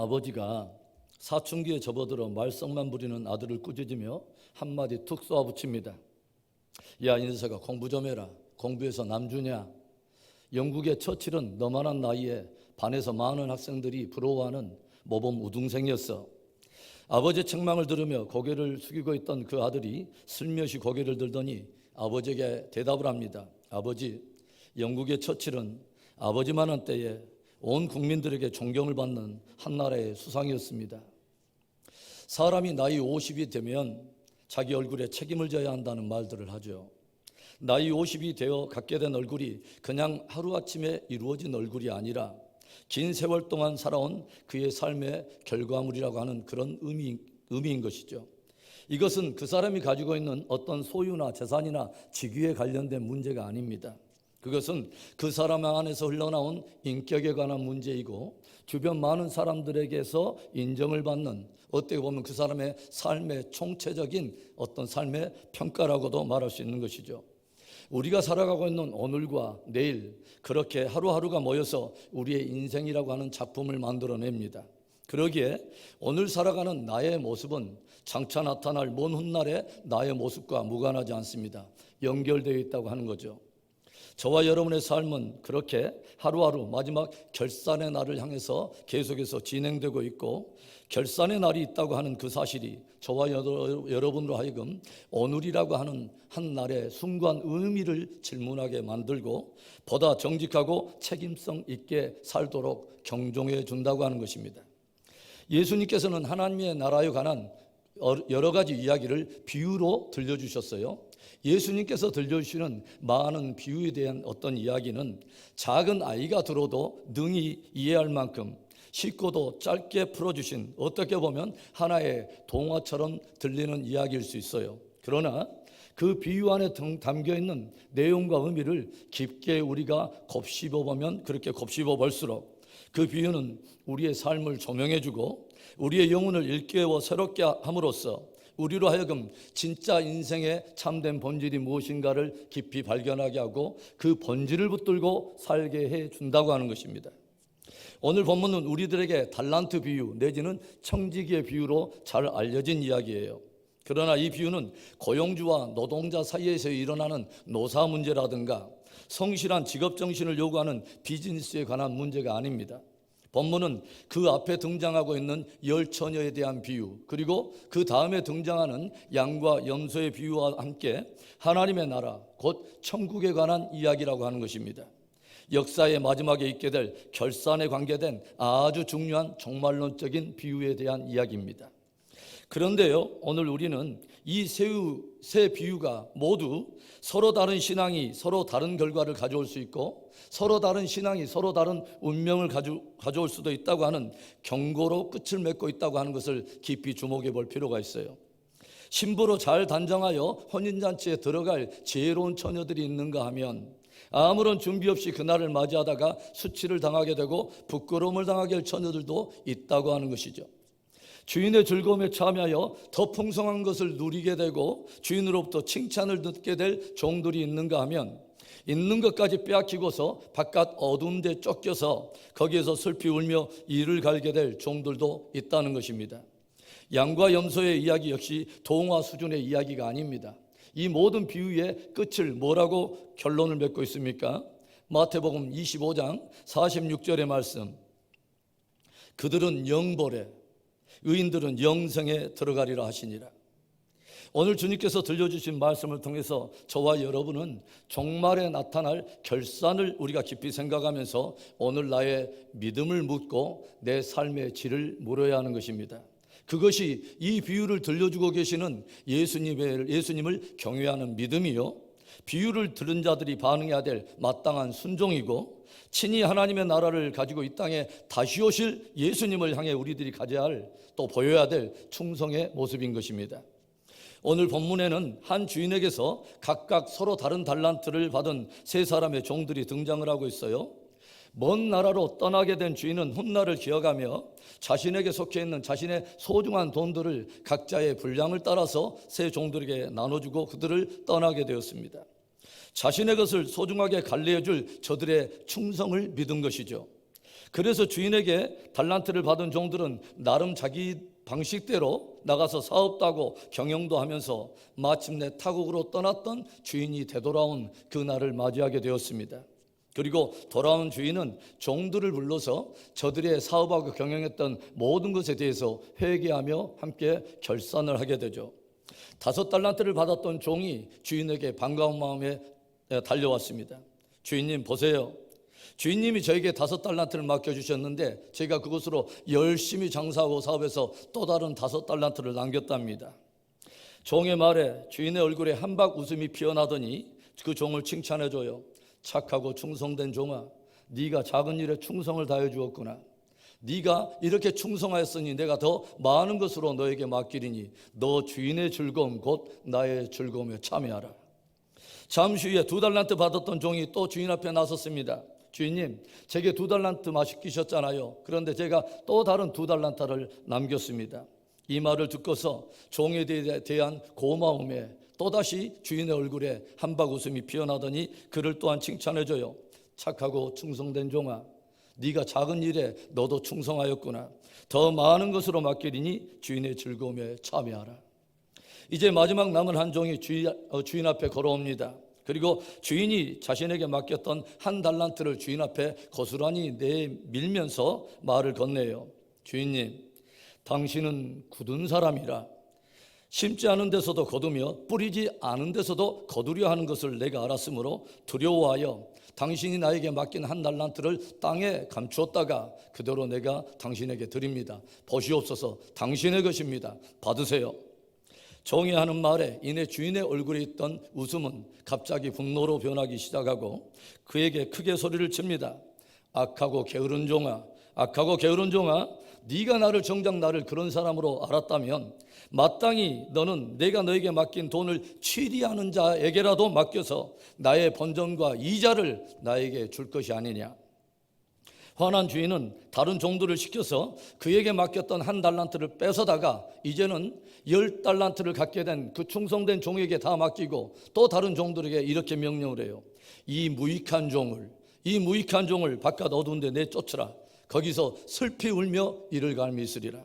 아버지가 사춘기에 접어들어 말썽만 부리는 아들을 꾸짖으며 한마디 툭 쏘아붙입니다. 야, 이 녀석아, 공부 좀 해라. 공부해서 남주냐? 영국의 처칠은 너만한 나이에 반에서 많은 학생들이 부러워하는 모범 우등생이었어. 아버지의 책망을 들으며 고개를 숙이고 있던 그 아들이 슬며시 고개를 들더니 아버지에게 대답을 합니다. 아버지, 영국의 처칠은 아버지만한 때에 온 국민들에게 존경을 받는 한나라의 수상이었습니다. 사람이 나이 50이 되면 자기 얼굴에 책임을 져야 한다는 말들을 하죠. 나이 50이 되어 갖게 된 얼굴이 그냥 하루아침에 이루어진 얼굴이 아니라 긴 세월 동안 살아온 그의 삶의 결과물이라고 하는 그런 의미인 것이죠. 이것은 그 사람이 가지고 있는 어떤 소유나 재산이나 직위에 관련된 문제가 아닙니다. 그것은 그 사람 안에서 흘러나온 인격에 관한 문제이고 주변 많은 사람들에게서 인정을 받는, 어떻게 보면 그 사람의 삶의 총체적인 어떤 삶의 평가라고도 말할 수 있는 것이죠. 우리가 살아가고 있는 오늘과 내일, 그렇게 하루하루가 모여서 우리의 인생이라고 하는 작품을 만들어냅니다. 그러기에 오늘 살아가는 나의 모습은 장차 나타날 먼 훗날의 나의 모습과 무관하지 않습니다. 연결되어 있다고 하는 거죠. 저와 여러분의 삶은 그렇게 하루하루 마지막 결산의 날을 향해서 계속해서 진행되고 있고, 결산의 날이 있다고 하는 그 사실이 저와 여러분으로 하여금 오늘이라고 하는 한 날의 순간 의미를 질문하게 만들고 보다 정직하고 책임성 있게 살도록 경종해 준다고 하는 것입니다. 예수님께서는 하나님의 나라에 관한 여러 가지 이야기를 비유로 들려주셨어요. 예수님께서 들려주시는 많은 비유에 대한 어떤 이야기는 작은 아이가 들어도 능히 이해할 만큼 쉽고도 짧게 풀어주신, 어떻게 보면 하나의 동화처럼 들리는 이야기일 수 있어요. 그러나 그 비유 안에 담겨있는 내용과 의미를 깊게 우리가 곱씹어보면 그렇게 곱씹어 볼수록 그 비유는 우리의 삶을 조명해주고 우리의 영혼을 일깨워 새롭게 함으로써 우리로 하여금 진짜 인생의 참된 본질이 무엇인가를 깊이 발견하게 하고 그 본질을 붙들고 살게 해준다고 하는 것입니다. 오늘 본문은 우리들에게 달란트 비유 내지는 청지기의 비유로 잘 알려진 이야기예요. 그러나 이 비유는 고용주와 노동자 사이에서 일어나는 노사 문제라든가 성실한 직업 정신을 요구하는 비즈니스에 관한 문제가 아닙니다. 본문은 그 앞에 등장하고 있는 열 처녀에 대한 비유, 그리고 그 다음에 등장하는 양과 염소의 비유와 함께 하나님의 나라, 곧 천국에 관한 이야기라고 하는 것입니다. 역사의 마지막에 있게 될 결산에 관계된 아주 중요한 종말론적인 비유에 대한 이야기입니다. 그런데요, 오늘 우리는 이 세 비유가 모두 서로 다른 신앙이 서로 다른 결과를 가져올 수 있고 서로 다른 신앙이 서로 다른 운명을 가져올 수도 있다고 하는 경고로 끝을 맺고 있다고 하는 것을 깊이 주목해 볼 필요가 있어요. 신부로 잘 단정하여 혼인잔치에 들어갈 지혜로운 처녀들이 있는가 하면 아무런 준비 없이 그날을 맞이하다가 수치를 당하게 되고 부끄러움을 당하게 할 처녀들도 있다고 하는 것이죠. 주인의 즐거움에 참여하여 더 풍성한 것을 누리게 되고 주인으로부터 칭찬을 듣게 될 종들이 있는가 하면 있는 것까지 빼앗기고서 바깥 어두운 데 쫓겨서 거기에서 슬피 울며 이를 갈게 될 종들도 있다는 것입니다. 양과 염소의 이야기 역시 동화 수준의 이야기가 아닙니다. 이 모든 비유의 끝을 뭐라고 결론을 맺고 있습니까? 마태복음 25장 46절의 말씀, 그들은 영벌에 의인들은 영생에 들어가리라 하시니라. 오늘 주님께서 들려주신 말씀을 통해서 저와 여러분은 종말에 나타날 결산을 우리가 깊이 생각하면서 오늘 나의 믿음을 묻고 내 삶의 질을 물어야 하는 것입니다. 그것이 이 비유를 들려주고 계시는 예수님을 경외하는 믿음이요, 비유를 들은 자들이 반응해야 될 마땅한 순종이고, 친히 하나님의 나라를 가지고 이 땅에 다시 오실 예수님을 향해 우리들이 가져야 할, 또 보여야 될 충성의 모습인 것입니다. 오늘 본문에는 한 주인에게서 각각 서로 다른 달란트를 받은 세 사람의 종들이 등장을 하고 있어요. 먼 나라로 떠나게 된 주인은 훗날을 기억하며 자신에게 속해 있는 자신의 소중한 돈들을 각자의 분량을 따라서 세 종들에게 나눠주고 그들을 떠나게 되었습니다. 자신의 것을 소중하게 관리해줄 저들의 충성을 믿은 것이죠. 그래서 주인에게 달란트를 받은 종들은 나름 자기 방식대로 나가서 사업도 하고 경영도 하면서 마침내 타국으로 떠났던 주인이 되돌아온 그날을 맞이하게 되었습니다. 그리고 돌아온 주인은 종들을 불러서 저들의 사업하고 경영했던 모든 것에 대해서 회개하며 함께 결산을 하게 되죠. 5달란트를 받았던 종이 주인에게 반가운 마음에 달려왔습니다. 주인님 보세요. 주인님이 저에게 5달란트를 맡겨주셨는데 제가 그것으로 열심히 장사하고 사업해서 또 다른 5달란트를 남겼답니다. 종의 말에 주인의 얼굴에 한박 웃음이 피어나더니 그 종을 칭찬해줘요. 착하고 충성된 종아, 네가 작은 일에 충성을 다해 주었구나. 네가 이렇게 충성하였으니 내가 더 많은 것으로 너에게 맡기리니 너 주인의 즐거움 곧 나의 즐거움에 참여하라. 잠시 후에 2달란트 받았던 종이 또 주인 앞에 나섰습니다. 주인님, 제게 2달란트 맡기셨잖아요. 그런데 제가 또 다른 2달란트를 남겼습니다. 이 말을 듣고서 종에 대한 고마움에 또다시 주인의 얼굴에 한박 웃음이 피어나더니 그를 또한 칭찬해줘요. 착하고 충성된 종아, 네가 작은 일에 너도 충성하였구나. 더 많은 것으로 맡기리니 주인의 즐거움에 참여하라. 이제 마지막 남은 한 종이 주인 앞에 걸어옵니다. 그리고 주인이 자신에게 맡겼던 1달란트를 주인 앞에 고스란히 내밀면서 말을 건네요. 주인님, 당신은 굳은 사람이라 심지 않은 데서도 거두며 뿌리지 않은 데서도 거두려 하는 것을 내가 알았으므로 두려워하여 당신이 나에게 맡긴 1달란트를 땅에 감추었다가 그대로 내가 당신에게 드립니다. 보시옵소서, 당신의 것입니다. 받으세요. 종이 하는 말에 이내 주인의 얼굴에 있던 웃음은 갑자기 분노로 변하기 시작하고 그에게 크게 소리를 칩니다. 악하고 게으른 종아, 악하고 게으른 종아, 네가 정작 나를 그런 사람으로 알았다면 마땅히 너는 내가 너에게 맡긴 돈을 취리하는 자에게라도 맡겨서 나의 번전과 이자를 나에게 줄 것이 아니냐. 화난 주인은 다른 종들을 시켜서 그에게 맡겼던 1달란트를 뺏어다가 이제는 10달란트를 갖게 된 그 충성된 종에게 다 맡기고 또 다른 종들에게 이렇게 명령을 해요. 이 무익한 종을 바깥 어두운 데 내쫓으라. 거기서 슬피 울며 이를 갈미 있으리라.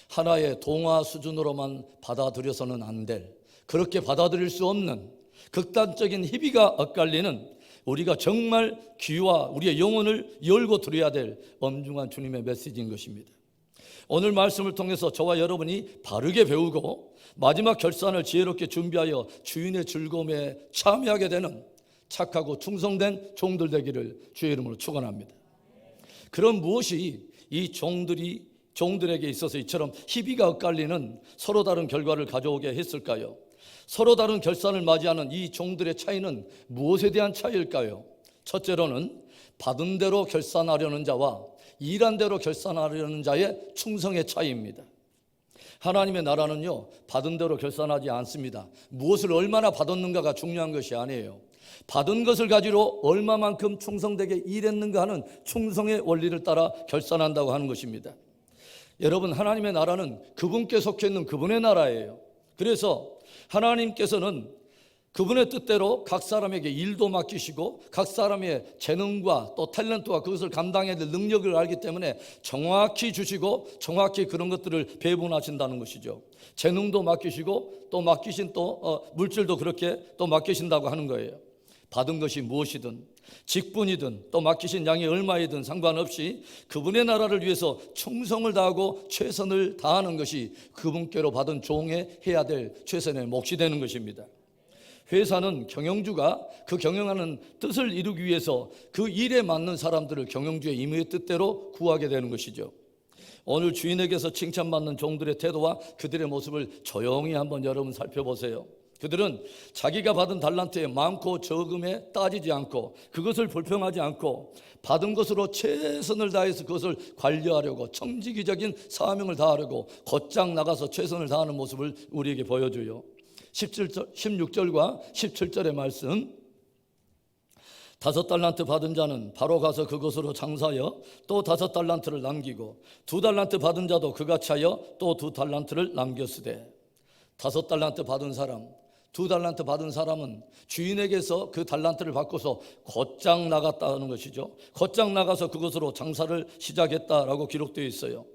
하나의 동화 수준으로만 받아들여서는 안 될, 그렇게 받아들일 수 없는 극단적인 희비가 엇갈리는 우리가 정말 귀와 우리의 영혼을 열고 들어야 될 엄중한 주님의 메시지인 것입니다. 오늘 말씀을 통해서 저와 여러분이 바르게 배우고 마지막 결산을 지혜롭게 준비하여 주인의 즐거움에 참여하게 되는 착하고 충성된 종들 되기를 주의 이름으로 축원합니다. 그럼 무엇이 이 종들에게 있어서 이처럼 희비가 엇갈리는 서로 다른 결과를 가져오게 했을까요? 서로 다른 결산을 맞이하는 이 종들의 차이는 무엇에 대한 차이일까요? 첫째로는 받은 대로 결산하려는 자와 일한 대로 결산하려는 자의 충성의 차이입니다. 하나님의 나라는요, 받은 대로 결산하지 않습니다. 무엇을 얼마나 받았는가가 중요한 것이 아니에요. 받은 것을 가지고 얼마만큼 충성되게 일했는가 하는 충성의 원리를 따라 결산한다고 하는 것입니다. 여러분, 하나님의 나라는 그분께 속해 있는 그분의 나라예요. 그래서 하나님께서는 그분의 뜻대로 각 사람에게 일도 맡기시고 각 사람의 재능과 또 탤런트와 그것을 감당해야 될 능력을 알기 때문에 정확히 주시고 정확히 그런 것들을 배분하신다는 것이죠. 재능도 맡기시고 또 맡기신 물질도 그렇게 또 맡기신다고 하는 거예요. 받은 것이 무엇이든 직분이든 또 맡기신 양이 얼마이든 상관없이 그분의 나라를 위해서 충성을 다하고 최선을 다하는 것이 그분께로 받은 종의 해야 될 최선의 몫이 되는 것입니다. 회사는 경영주가 그 경영하는 뜻을 이루기 위해서 그 일에 맞는 사람들을 경영주의 임의의 뜻대로 구하게 되는 것이죠. 오늘 주인에게서 칭찬받는 종들의 태도와 그들의 모습을 조용히 한번 여러분 살펴보세요. 그들은 자기가 받은 달란트의 많고 적음에 따지지 않고 그것을 불평하지 않고 받은 것으로 최선을 다해서 그것을 관리하려고 청지기적인 사명을 다하려고 곧장 나가서 최선을 다하는 모습을 우리에게 보여줘요. 16절과 17절의 말씀, 5달란트 받은 자는 바로 가서 그것으로 장사하여 또 5달란트를 남기고 2달란트 받은 자도 그같이 하여 또 2달란트를 남겼으되 5달란트 받은 사람 2달란트 받은 사람은 주인에게서 그 달란트를 받고서 곧장 나갔다는 것이죠. 곧장 나가서 그것으로 장사를 시작했다라고 기록되어 있어요.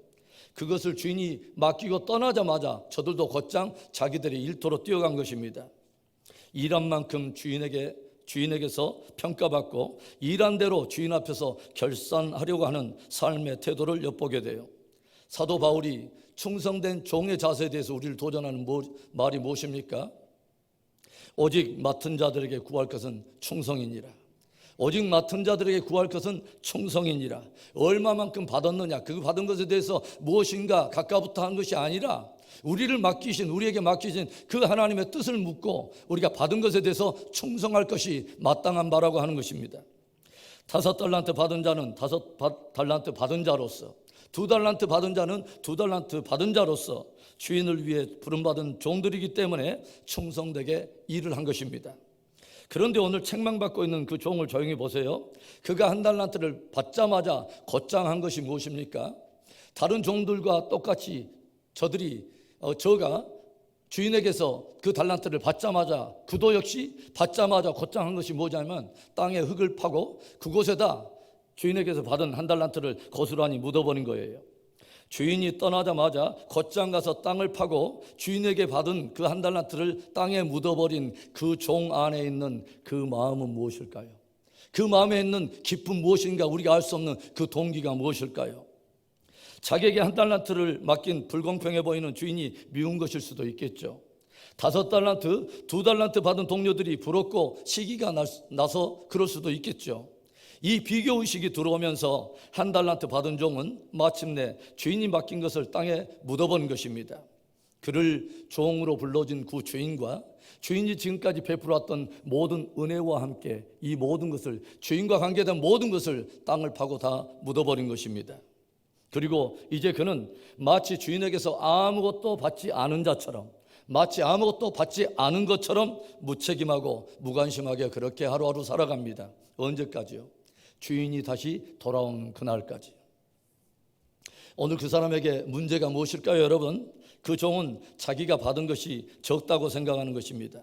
그것을 주인이 맡기고 떠나자마자 저들도 곧장 자기들의 일터로 뛰어간 것입니다. 일한 만큼 주인에게서 평가받고 일한 대로 주인 앞에서 결산하려고 하는 삶의 태도를 엿보게 돼요. 사도 바울이 충성된 종의 자세에 대해서 우리를 도전하는 말이 무엇입니까? 오직 맡은 자들에게 구할 것은 충성이니라. 오직 맡은 자들에게 구할 것은 충성이니라. 얼마만큼 받았느냐, 그 받은 것에 대해서 무엇인가 가까부터 한 것이 아니라 우리에게 맡기신 그 하나님의 뜻을 묻고 우리가 받은 것에 대해서 충성할 것이 마땅한 바라고 하는 것입니다. 5달란트 받은 자는 5달란트 받은 자로서, 2달란트 받은 자는 2달란트 받은 자로서 주인을 위해 부름받은 종들이기 때문에 충성되게 일을 한 것입니다. 그런데 오늘 책망받고 있는 그 종을 조용히 보세요. 그가 1달란트를 받자마자 곧장 한 것이 무엇입니까? 다른 종들과 똑같이 저가 주인에게서 그 달란트를 받자마자 그도 역시 받자마자 곧장 한 것이 뭐냐면 땅에 흙을 파고 그곳에다 주인에게서 받은 1달란트를 고스란히 묻어버린 거예요. 주인이 떠나자마자 곧장 가서 땅을 파고 주인에게 받은 그 1달란트를 땅에 묻어버린 그 종 안에 있는 그 마음은 무엇일까요? 그 마음에 있는 기쁨 무엇인가, 우리가 알 수 없는 그 동기가 무엇일까요? 자기에게 1달란트를 맡긴 불공평해 보이는 주인이 미운 것일 수도 있겠죠. 5달란트, 2달란트 받은 동료들이 부럽고 시기가 나서 그럴 수도 있겠죠. 이 비교의식이 들어오면서 1달란트 받은 종은 마침내 주인이 맡긴 것을 땅에 묻어버린 것입니다. 그를 종으로 불러준 그 주인과 주인이 지금까지 베풀어왔던 모든 은혜와 함께 이 모든 것을, 주인과 관계된 모든 것을 땅을 파고 다 묻어버린 것입니다. 그리고 이제 그는 마치 주인에게서 아무것도 받지 않은 자처럼, 마치 아무것도 받지 않은 것처럼 무책임하고 무관심하게 그렇게 하루하루 살아갑니다. 언제까지요? 주인이 다시 돌아오는 그날까지. 오늘 그 사람에게 문제가 무엇일까요, 여러분? 그 종은 자기가 받은 것이 적다고 생각하는 것입니다.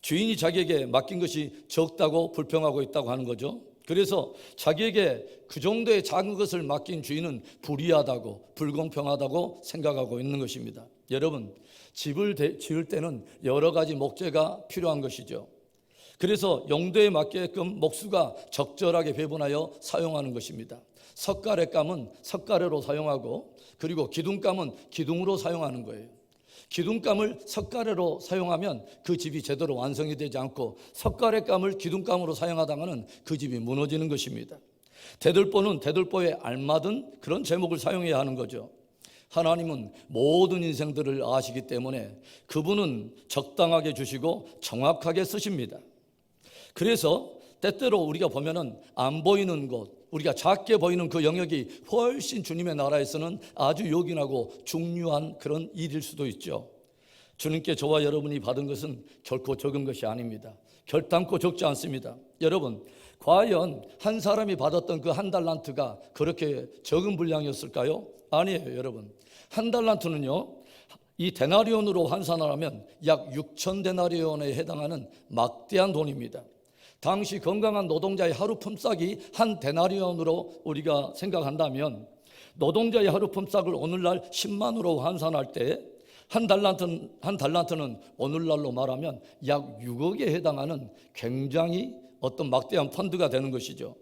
주인이 자기에게 맡긴 것이 적다고 불평하고 있다고 하는 거죠. 그래서 자기에게 그 정도의 작은 것을 맡긴 주인은 불의하다고, 불공평하다고 생각하고 있는 것입니다. 여러분, 집을 지을 때는 여러 가지 목재가 필요한 것이죠. 그래서 용도에 맞게끔 목수가 적절하게 배분하여 사용하는 것입니다. 석가래감은 석가래로 사용하고, 그리고 기둥감은 기둥으로 사용하는 거예요. 기둥감을 석가래로 사용하면 그 집이 제대로 완성이 되지 않고, 석가래감을 기둥감으로 사용하다가는 그 집이 무너지는 것입니다. 대들보는 대들보에 알맞은 그런 제목을 사용해야 하는 거죠. 하나님은 모든 인생들을 아시기 때문에 그분은 적당하게 주시고 정확하게 쓰십니다. 그래서 때때로 우리가 보면은 안 보이는 것, 우리가 작게 보이는 그 영역이 훨씬 주님의 나라에서는 아주 요긴하고 중요한 그런 일일 수도 있죠. 주님께 저와 여러분이 받은 것은 결코 적은 것이 아닙니다. 결단코 적지 않습니다. 여러분, 과연 한 사람이 받았던 그 1달란트가 그렇게 적은 분량이었을까요? 아니에요, 여러분. 1달란트는요, 이 데나리온으로 환산하면 약 6,000데나리온에 해당하는 막대한 돈입니다. 당시 건강한 노동자의 하루 품삯이 한 데나리온으로 우리가 생각한다면, 노동자의 하루 품삯을 오늘날 10만으로 환산할 때 한 달란트는 오늘날로 말하면 약 6억에 해당하는 굉장히 어떤 막대한 펀드가 되는 것이죠.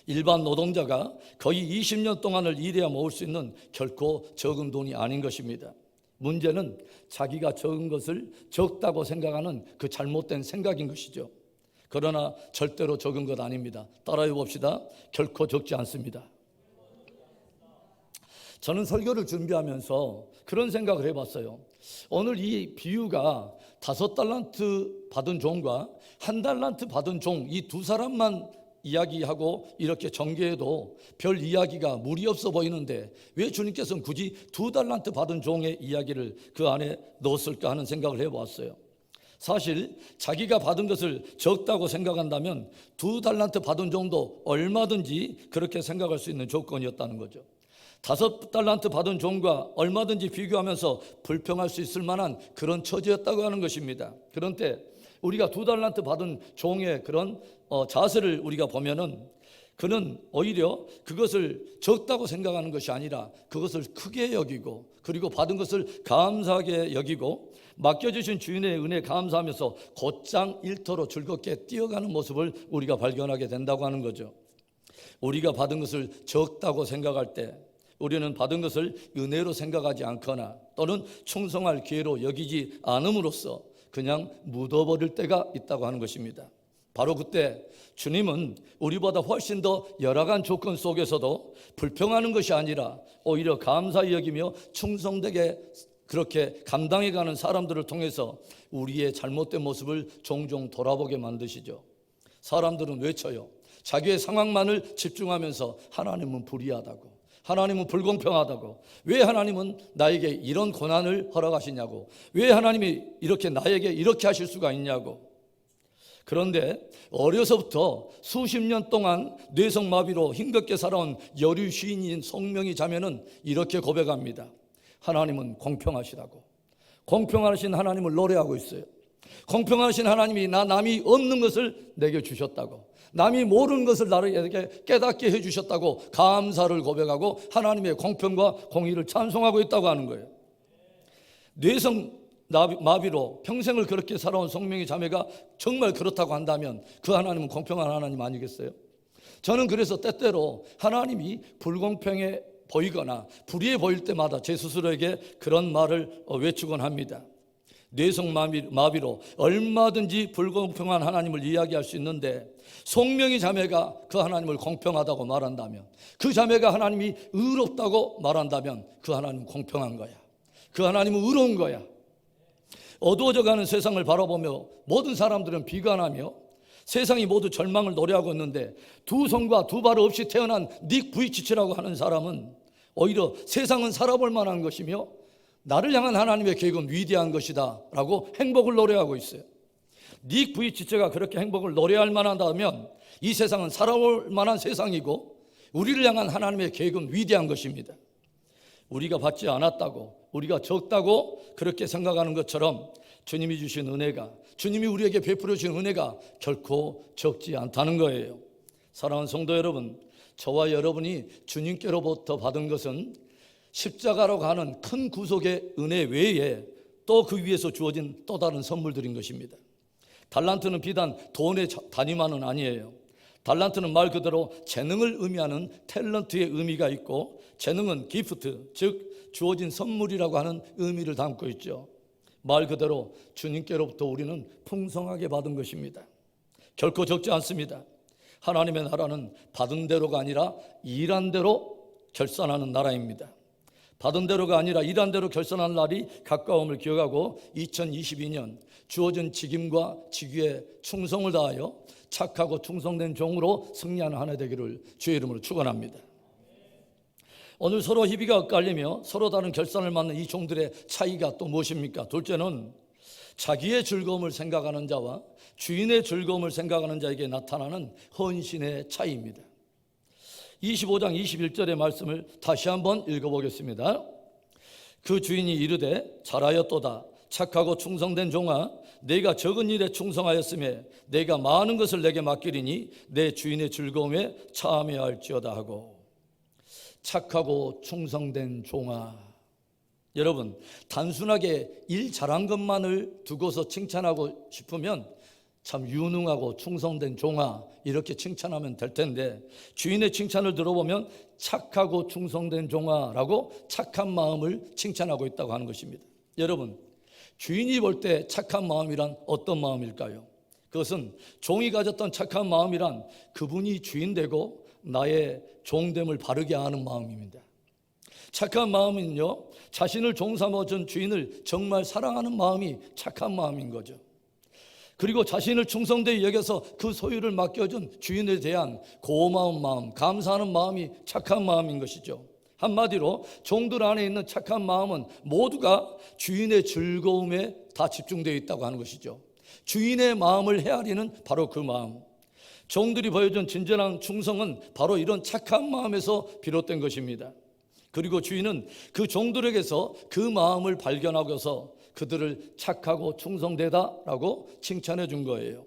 일반 노동자가 거의 20년 동안을 일해야 모을 수 있는 결코 적은 돈이 아닌 것입니다. 문제는 자기가 적은 것을 적다고 생각하는 그 잘못된 생각인 것이죠. 그러나 절대로 적은 것 아닙니다. 따라해 봅시다. 결코 적지 않습니다. 저는 설교를 준비하면서 그런 생각을 해봤어요. 오늘 이 비유가 5달란트 받은 종과 1달란트 받은 종, 이 두 사람만 이야기하고 이렇게 전개해도 별 이야기가 무리 없어 보이는데 왜 주님께서는 굳이 2달란트 받은 종의 이야기를 그 안에 넣었을까 하는 생각을 해보았어요. 사실 자기가 받은 것을 적다고 생각한다면 2달란트 받은 종도 얼마든지 그렇게 생각할 수 있는 조건이었다는 거죠. 5달란트 받은 종과 얼마든지 비교하면서 불평할 수 있을 만한 그런 처지였다고 하는 것입니다. 그런데 우리가 2달란트 받은 종의 그런 자세를 우리가 보면은 그는 오히려 그것을 적다고 생각하는 것이 아니라 그것을 크게 여기고, 그리고 받은 것을 감사하게 여기고, 맡겨주신 주인의 은혜에 감사하면서 곧장 일터로 즐겁게 뛰어가는 모습을 우리가 발견하게 된다고 하는 거죠. 우리가 받은 것을 적다고 생각할 때 우리는 받은 것을 은혜로 생각하지 않거나 또는 충성할 기회로 여기지 않음으로써 그냥 묻어버릴 때가 있다고 하는 것입니다. 바로 그때 주님은 우리보다 훨씬 더 열악한 조건 속에서도 불평하는 것이 아니라 오히려 감사히 여기며 충성되게 그렇게 감당해가는 사람들을 통해서 우리의 잘못된 모습을 종종 돌아보게 만드시죠. 사람들은 외쳐요. 자기의 상황만을 집중하면서 하나님은 불의하다고, 하나님은 불공평하다고, 왜 하나님은 나에게 이런 고난을 허락하시냐고, 왜 하나님이 이렇게 나에게 이렇게 하실 수가 있냐고. 그런데 어려서부터 수십 년 동안 뇌성마비로 힘겹게 살아온 여류 시인인 송명희 자매는 이렇게 고백합니다. 하나님은 공평하시다고. 공평하신 하나님을 노래하고 있어요. 공평하신 하나님이 남이 없는 것을 내게 주셨다고, 남이 모르는 것을 나에게 깨닫게 해주셨다고 감사를 고백하고 하나님의 공평과 공의를 찬송하고 있다고 하는 거예요. 뇌성마비로 평생을 그렇게 살아온 송명희 자매가 정말 그렇다고 한다면 그 하나님은 공평한 하나님 아니겠어요? 저는 그래서 때때로 하나님이 불공평해 보이거나 불의해 보일 때마다 제 스스로에게 그런 말을 외치곤 합니다. 뇌성마비로 얼마든지 불공평한 하나님을 이야기할 수 있는데 송명희 자매가 그 하나님을 공평하다고 말한다면, 그 자매가 하나님이 의롭다고 말한다면 그 하나님은 공평한 거야. 그 하나님은 의로운 거야. 어두워져가는 세상을 바라보며 모든 사람들은 비관하며 세상이 모두 절망을 노래하고 있는데, 두 손과 두 발 없이 태어난 닉 부이치치라고 하는 사람은 오히려 세상은 살아볼 만한 것이며 나를 향한 하나님의 계획은 위대한 것이다 라고 행복을 노래하고 있어요. 닉 부이치치가 그렇게 행복을 노래할 만하다면 이 세상은 살아볼 만한 세상이고 우리를 향한 하나님의 계획은 위대한 것입니다. 우리가 받지 않았다고, 우리가 적다고 그렇게 생각하는 것처럼 주님이 주신 은혜가, 주님이 우리에게 베풀어 주신 은혜가 결코 적지 않다는 거예요. 사랑하는 성도 여러분, 저와 여러분이 주님께로부터 받은 것은 십자가로 가는 큰 구속의 은혜 외에 또 그 위에서 주어진 또 다른 선물들인 것입니다. 달란트는 비단 돈의 단위만은 아니에요. 달란트는 말 그대로 재능을 의미하는 탤런트의 의미가 있고, 재능은 기프트, 즉 주어진 선물이라고 하는 의미를 담고 있죠. 말 그대로 주님께로부터 우리는 풍성하게 받은 것입니다. 결코 적지 않습니다. 하나님의 나라는 받은 대로가 아니라 일한 대로 결산하는 나라입니다. 받은 대로가 아니라 일한 대로 결산하는 날이 가까움을 기억하고 2022년 주어진 직임과 직위에 충성을 다하여 착하고 충성된 종으로 승리하는 한 해 되기를 주의 이름으로 축원합니다. 오늘 서로 희비가 엇갈리며 서로 다른 결산을 맞는 이 종들의 차이가 또 무엇입니까? 둘째는 자기의 즐거움을 생각하는 자와 주인의 즐거움을 생각하는 자에게 나타나는 헌신의 차이입니다. 25장 21절의 말씀을 다시 한번 읽어보겠습니다. 그 주인이 이르되 잘하였도다 착하고 충성된 종아, 내가 적은 일에 충성하였으며 내가 많은 것을 내게 맡기리니 내 주인의 즐거움에 참여해야 할지어다 하고. 착하고 충성된 종아. 여러분, 단순하게 일 잘한 것만을 두고서 칭찬하고 싶으면 참 유능하고 충성된 종아 이렇게 칭찬하면 될 텐데, 주인의 칭찬을 들어보면 착하고 충성된 종아라고 착한 마음을 칭찬하고 있다고 하는 것입니다. 여러분, 주인이 볼 때 착한 마음이란 어떤 마음일까요? 그것은 종이 가졌던 착한 마음이란 그분이 주인 되고 나의 종됨을 바르게 하는 마음입니다. 착한 마음은요, 자신을 종 삼아준 주인을 정말 사랑하는 마음이 착한 마음인 거죠. 그리고 자신을 충성되이 여겨서 그 소유를 맡겨준 주인에 대한 고마운 마음, 감사하는 마음이 착한 마음인 것이죠. 한마디로 종들 안에 있는 착한 마음은 모두가 주인의 즐거움에 다 집중되어 있다고 하는 것이죠. 주인의 마음을 헤아리는 바로 그 마음. 종들이 보여준 진정한 충성은 바로 이런 착한 마음에서 비롯된 것입니다. 그리고 주인은 그 종들에게서 그 마음을 발견하고서 그들을 착하고 충성되다라고 칭찬해 준 거예요.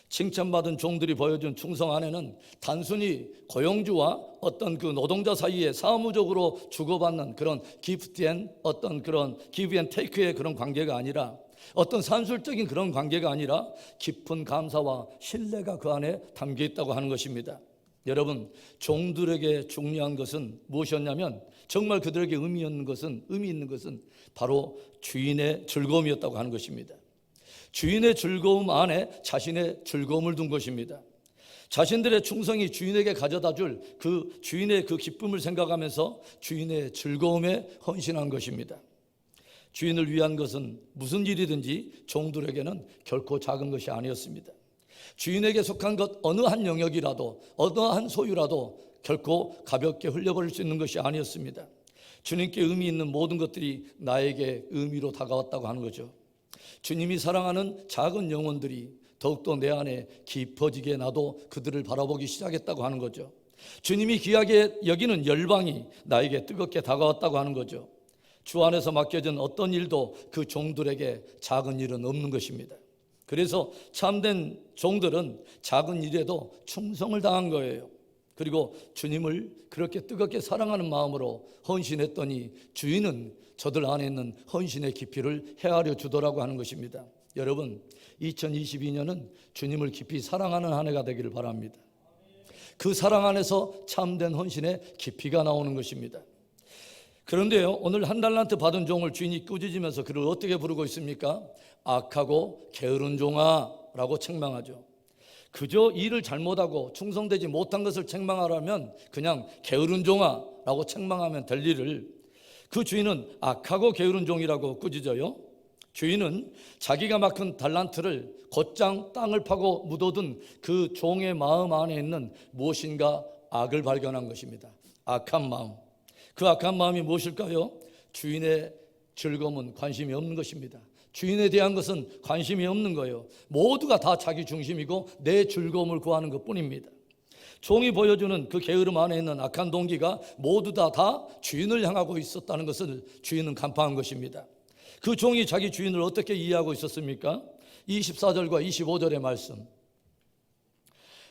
칭찬받은 종들이 보여준 충성 안에는 단순히 고용주와 어떤 그 노동자 사이에 사무적으로 주고받는 그런 기프트 앤 어떤 그런 기브 앤 테이크의 그런 관계가 아니라, 어떤 산술적인 그런 관계가 아니라 깊은 감사와 신뢰가 그 안에 담겨 있다고 하는 것입니다. 여러분, 종들에게 중요한 것은 무엇이었냐면, 정말 그들에게 의미 있는 것은 바로 주인의 즐거움이었다고 하는 것입니다. 주인의 즐거움 안에 자신의 즐거움을 둔 것입니다. 자신들의 충성이 주인에게 가져다 줄 그 주인의 그 기쁨을 생각하면서 주인의 즐거움에 헌신한 것입니다. 주인을 위한 것은 무슨 일이든지 종들에게는 결코 작은 것이 아니었습니다. 주인에게 속한 것 어느 한 영역이라도, 어느 한 소유라도 결코 가볍게 흘려버릴 수 있는 것이 아니었습니다. 주님께 의미 있는 모든 것들이 나에게 의미로 다가왔다고 하는 거죠. 주님이 사랑하는 작은 영혼들이 더욱더 내 안에 깊어지게 나도 그들을 바라보기 시작했다고 하는 거죠. 주님이 귀하게 여기는 열방이 나에게 뜨겁게 다가왔다고 하는 거죠. 주 안에서 맡겨진 어떤 일도 그 종들에게 작은 일은 없는 것입니다. 그래서 참된 종들은 작은 일에도 충성을 다한 거예요. 그리고 주님을 그렇게 뜨겁게 사랑하는 마음으로 헌신했더니 주인은 저들 안에 있는 헌신의 깊이를 헤아려 주더라고 하는 것입니다. 여러분, 2022년은 주님을 깊이 사랑하는 한 해가 되기를 바랍니다. 그 사랑 안에서 참된 헌신의 깊이가 나오는 것입니다. 그런데요, 오늘 한 달란트 받은 종을 주인이 꾸짖으면서 그를 어떻게 부르고 있습니까? 악하고 게으른 종아 라고 책망하죠. 그저 일을 잘못하고 충성되지 못한 것을 책망하라면 그냥 게으른 종아 라고 책망하면 될 일을 그 주인은 악하고 게으른 종이라고 꾸짖어요. 주인은 자기가 맡은 달란트를 곧장 땅을 파고 묻어둔 그 종의 마음 안에 있는 무엇인가 악을 발견한 것입니다. 악한 마음. 그 악한 마음이 무엇일까요? 주인의 즐거움은 관심이 없는 것입니다. 주인에 대한 것은 관심이 없는 거예요. 모두가 다 자기 중심이고 내 즐거움을 구하는 것뿐입니다. 종이 보여주는 그 게으름 안에 있는 악한 동기가 모두 다 주인을 향하고 있었다는 것을 주인은 간파한 것입니다. 그 종이 자기 주인을 어떻게 이해하고 있었습니까? 24절과 25절의 말씀.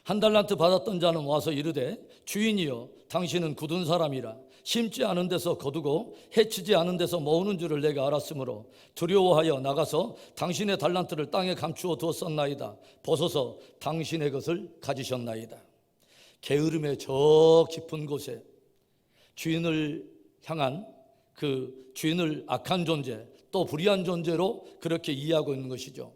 한 달란트 받았던 자는 와서 이르되 주인이여 당신은 굳은 사람이라 심지 않은 데서 거두고 해치지 않은 데서 모으는 줄을 내가 알았으므로 두려워하여 나가서 당신의 달란트를 땅에 감추어 두었었나이다. 벗어서 당신의 것을 가지셨나이다. 게으름의 저 깊은 곳에 주인을 향한 그 주인을 악한 존재, 또 불의한 존재로 그렇게 이해하고 있는 것이죠.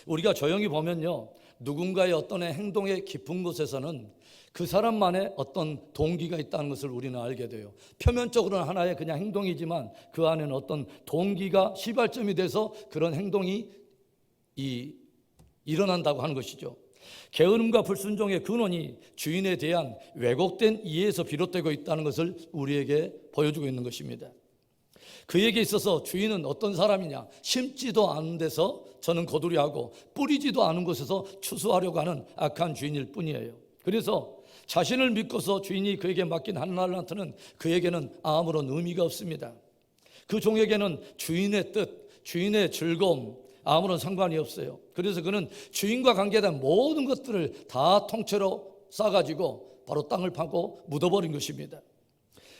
우리가 조용히 보면요, 누군가의 어떤 행동의 깊은 곳에서는 그 사람만의 어떤 동기가 있다는 것을 우리는 알게 돼요. 표면적으로는 하나의 그냥 행동이지만 그 안에는 어떤 동기가 시발점이 돼서 그런 행동이 일어난다고 하는 것이죠. 게으름과 불순종의 근원이 주인에 대한 왜곡된 이해에서 비롯되고 있다는 것을 우리에게 보여주고 있는 것입니다. 그에게 있어서 주인은 어떤 사람이냐? 심지도 않은 데서 저는 거두려하고 뿌리지도 않은 곳에서 추수하려고 하는 악한 주인일 뿐이에요. 그래서 자신을 믿고서 주인이 그에게 맡긴 한 달란트는 그에게는 아무런 의미가 없습니다. 그 종에게는 주인의 뜻, 주인의 즐거움 아무런 상관이 없어요. 그래서 그는 주인과 관계된 모든 것들을 다 통째로 싸가지고 바로 땅을 파고 묻어버린 것입니다.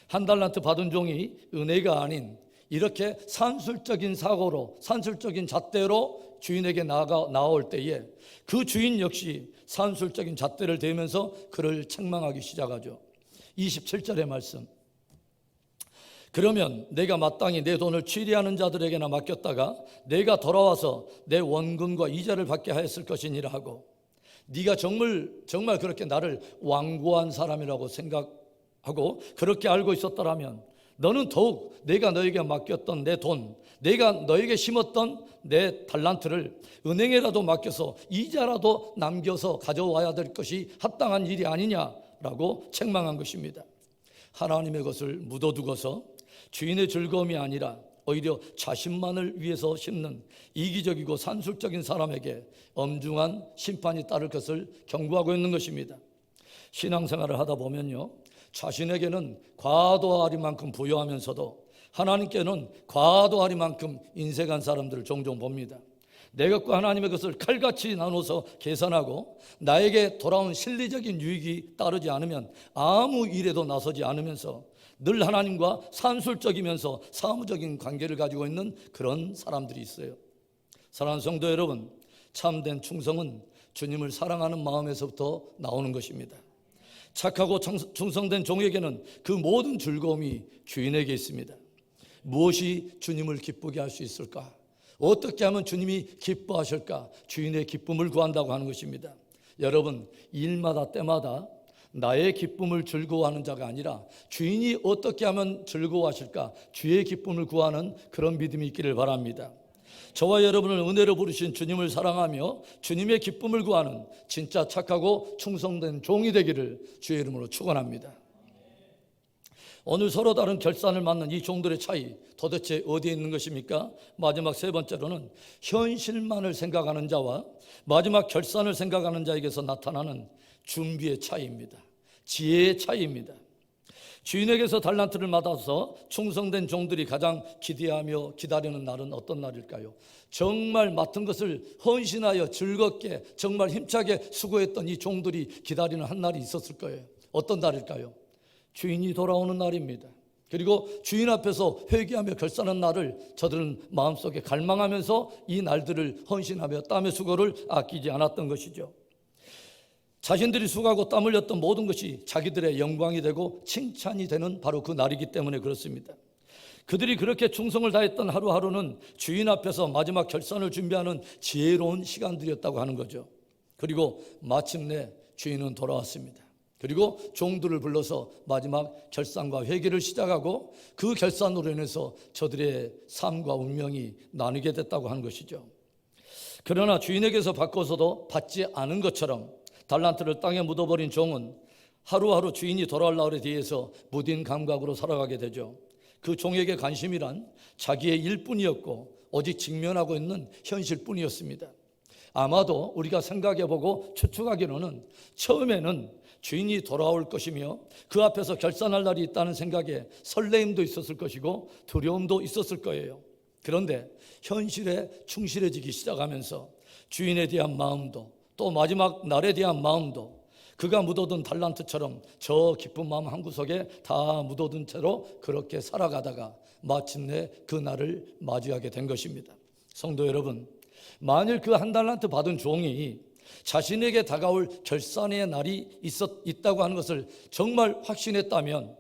한 달란트 받은 종이 은혜가 아닌 이렇게 산술적인 사고로, 산술적인 잣대로 주인에게 나올 때에 그 주인 역시 산술적인 잣대를 대면서 그를 책망하기 시작하죠. 27절의 말씀. 그러면 내가 마땅히 내 돈을 취리하는 자들에게나 맡겼다가 내가 돌아와서 내 원금과 이자를 받게 하였을 것이니라 하고, 네가 정말 그렇게 나를 완고한 사람이라고 생각하고 그렇게 알고 있었더라면 너는 더욱 내가 너에게 맡겼던 내 돈, 내가 너에게 심었던 내 달란트를 은행에라도 맡겨서 이자라도 남겨서 가져와야 될 것이 합당한 일이 아니냐라고 책망한 것입니다. 하나님의 것을 묻어두고서 주인의 즐거움이 아니라 오히려 자신만을 위해서 심는 이기적이고 산술적인 사람에게 엄중한 심판이 따를 것을 경고하고 있는 것입니다. 신앙생활을 하다 보면요, 자신에게는 과도할 만큼 부여하면서도 하나님께는 과도할 만큼 인색한 사람들을 종종 봅니다. 내 것과 하나님의 것을 칼같이 나눠서 계산하고 나에게 돌아온 실리적인 유익이 따르지 않으면 아무 일에도 나서지 않으면서 늘 하나님과 산술적이면서 사무적인 관계를 가지고 있는 그런 사람들이 있어요. 사랑하는 성도 여러분, 참된 충성은 주님을 사랑하는 마음에서부터 나오는 것입니다. 착하고 충성된 종에게는 그 모든 즐거움이 주인에게 있습니다. 무엇이 주님을 기쁘게 할 수 있을까? 어떻게 하면 주님이 기뻐하실까? 주인의 기쁨을 구한다고 하는 것입니다. 여러분, 일마다 때마다 나의 기쁨을 즐거워하는 자가 아니라 주인이 어떻게 하면 즐거워하실까? 주의 기쁨을 구하는 그런 믿음이 있기를 바랍니다. 저와 여러분을 은혜로 부르신 주님을 사랑하며 주님의 기쁨을 구하는 진짜 착하고 충성된 종이 되기를 주의 이름으로 축원합니다. 오늘 서로 다른 결산을 맞는 이 종들의 차이 도대체 어디에 있는 것입니까? 마지막 세 번째로는 현실만을 생각하는 자와 마지막 결산을 생각하는 자에게서 나타나는 준비의 차이입니다. 지혜의 차이입니다. 주인에게서 달란트를 받아서 충성된 종들이 가장 기대하며 기다리는 날은 어떤 날일까요? 정말 맡은 것을 헌신하여 즐겁게 정말 힘차게 수고했던 이 종들이 기다리는 한 날이 있었을 거예요. 어떤 날일까요? 주인이 돌아오는 날입니다. 그리고 주인 앞에서 회개하며 결산하는 날을 저들은 마음속에 갈망하면서 이 날들을 헌신하며 땀의 수고를 아끼지 않았던 것이죠. 자신들이 수고하고 땀 흘렸던 모든 것이 자기들의 영광이 되고 칭찬이 되는 바로 그 날이기 때문에 그렇습니다. 그들이 그렇게 충성을 다했던 하루하루는 주인 앞에서 마지막 결산을 준비하는 지혜로운 시간들이었다고 하는 거죠. 그리고 마침내 주인은 돌아왔습니다. 그리고 종들을 불러서 마지막 결산과 회개를 시작하고 그 결산으로 인해서 저들의 삶과 운명이 나뉘게 됐다고 하는 것이죠. 그러나 주인에게서 바꿔서도 받지 않은 것처럼 달란트를 땅에 묻어버린 종은 하루하루 주인이 돌아올 날에 대해서 무딘 감각으로 살아가게 되죠. 그 종에게 관심이란 자기의 일뿐이었고 오직 직면하고 있는 현실뿐이었습니다. 아마도 우리가 생각해보고 추측하기로는 처음에는 주인이 돌아올 것이며 그 앞에서 결산할 날이 있다는 생각에 설레임도 있었을 것이고 두려움도 있었을 거예요. 그런데 현실에 충실해지기 시작하면서 주인에 대한 마음도 또 마지막 날에 대한 마음도 그가 묻어둔 달란트처럼 저 깊은 마음 한구석에 다 묻어둔 채로 그렇게 살아가다가 마침내 그 날을 맞이하게 된 것입니다. 성도 여러분, 만일 그 한 달란트 받은 종이 자신에게 다가올 결산의 날이 있다고 하는 것을 정말 확신했다면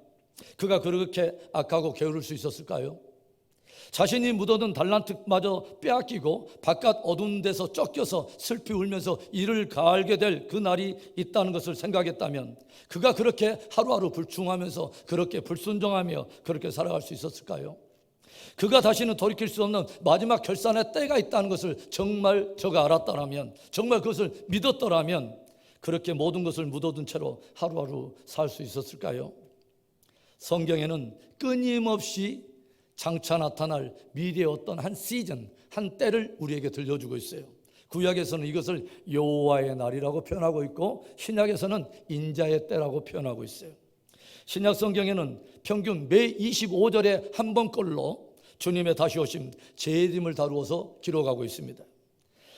그가 그렇게 악하고 게으를 수 있었을까요? 자신이 묻어둔 달란트마저 빼앗기고 바깥 어두운 데서 쫓겨서 슬피 울면서 이를 갈게 될 그 날이 있다는 것을 생각했다면 그가 그렇게 하루하루 불충하면서 그렇게 불순종하며 그렇게 살아갈 수 있었을까요? 그가 다시는 돌이킬 수 없는 마지막 결산의 때가 있다는 것을 정말 저가 알았더라면, 정말 그것을 믿었더라면 그렇게 모든 것을 묻어둔 채로 하루하루 살 수 있었을까요? 성경에는 끊임없이 장차 나타날 미래의 어떤 한 시즌, 한 때를 우리에게 들려주고 있어요. 구약에서는 이것을 여호와의 날이라고 표현하고 있고 신약에서는 인자의 때라고 표현하고 있어요. 신약 성경에는 평균 매 25절에 한 번꼴로 주님의 다시 오심, 재림을 다루어서 기록하고 있습니다.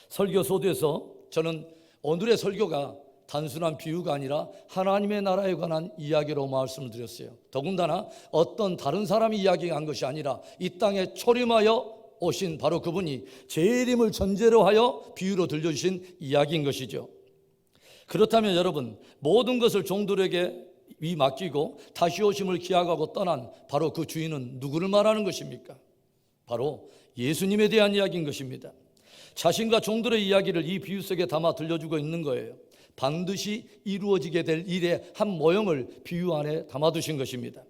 설교 소두에서 저는 오늘의 설교가 단순한 비유가 아니라 하나님의 나라에 관한 이야기로 말씀을 드렸어요. 더군다나 어떤 다른 사람이 이야기한 것이 아니라 이 땅에 초림하여 오신 바로 그분이 재림을 전제로 하여 비유로 들려주신 이야기인 것이죠. 그렇다면 여러분, 모든 것을 종들에게 맡기고 다시 오심을 기약하고 떠난 바로 그 주인은 누구를 말하는 것입니까? 바로 예수님에 대한 이야기인 것입니다. 자신과 종들의 이야기를 이 비유 속에 담아 들려주고 있는 거예요. 반드시 이루어지게 될 일의 한 모형을 비유 안에 담아두신 것입니다.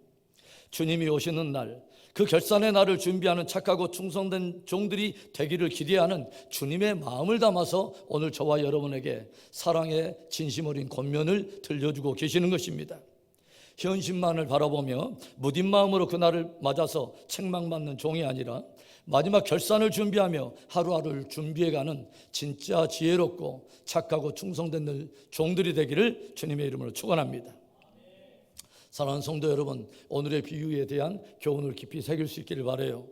주님이 오시는 날, 그 결산의 날을 준비하는 착하고 충성된 종들이 되기를 기대하는 주님의 마음을 담아서 오늘 저와 여러분에게 사랑의 진심 어린 권면을 들려주고 계시는 것입니다. 현실만을 바라보며 무딘 마음으로 그날을 맞아서 책망받는 종이 아니라 마지막 결산을 준비하며 하루하루를 준비해가는 진짜 지혜롭고 착하고 충성된 종들이 되기를 주님의 이름으로 축원합니다. 사랑하는 성도 여러분, 오늘의 비유에 대한 교훈을 깊이 새길 수 있기를 바라요.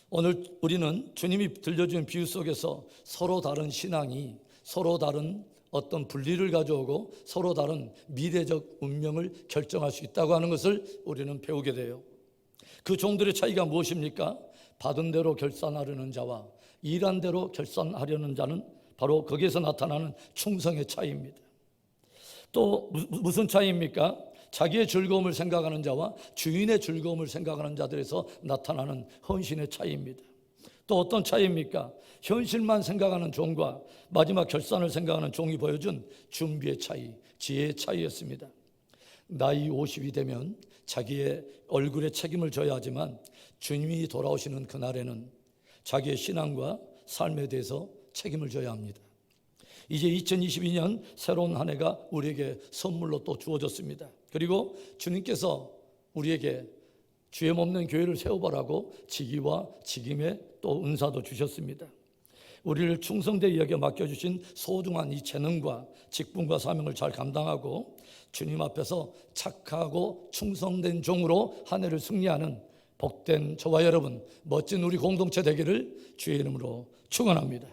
오늘 우리는 주님이 들려준 비유 속에서 서로 다른 신앙이 서로 다른 어떤 분리를 가져오고 서로 다른 미래적 운명을 결정할 수 있다고 하는 것을 우리는 배우게 돼요. 그 종들의 차이가 무엇입니까? 받은 대로 결산하려는 자와 일한 대로 결산하려는 자는 바로 거기에서 나타나는 충성의 차이입니다. 또 무슨 차이입니까? 자기의 즐거움을 생각하는 자와 주인의 즐거움을 생각하는 자들에서 나타나는 헌신의 차이입니다. 또 어떤 차이입니까? 현실만 생각하는 종과 마지막 결산을 생각하는 종이 보여준 준비의 차이, 지혜의 차이였습니다. 나이 50이 되면 자기의 얼굴에 책임을 져야 하지만 주님이 돌아오시는 그날에는 자기의 신앙과 삶에 대해서 책임을 져야 합니다. 이제 2022년 새로운 한 해가 우리에게 선물로 또 주어졌습니다. 그리고 주님께서 우리에게 주의 없는 교회를 세워보라고 직위와 직임의 또 은사도 주셨습니다. 우리를 충성되게 여겨 맡겨주신 소중한 이 재능과 직분과 사명을 잘 감당하고 주님 앞에서 착하고 충성된 종으로 한 해를 승리하는 복된 저와 여러분, 멋진 우리 공동체 되기를 주의 이름으로 축원합니다.